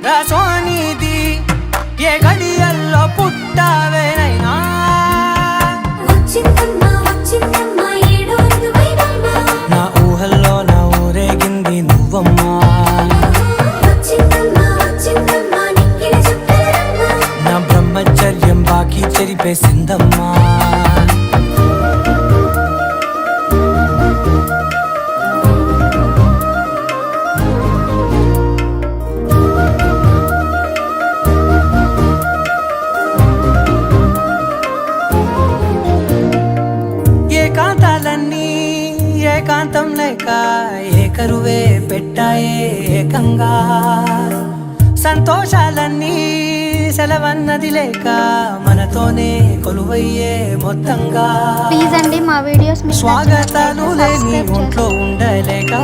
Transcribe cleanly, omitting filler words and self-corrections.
రాసోనిది ఏ గడియల్లో పుట్టావేనైనా నా ఊహల్లో నా ఊరేగింది నువ్వమ్మా నా బ్రహ్మచర్యం బాకీ చెరిపేసిందమ్మా ఏకాంతాలన్నీ ఏకాంతం లేక ఏకరువే పెట్టాయే ఏకంగా సంతోషాలన్నీ సెలవన్నది లేక మనతోనే కొలువయ్యే మొత్తంగా ప్లీజ్ అండి మా వీడియోస్ స్వాగతాలు లేని ఒంట్లో ఉండలేక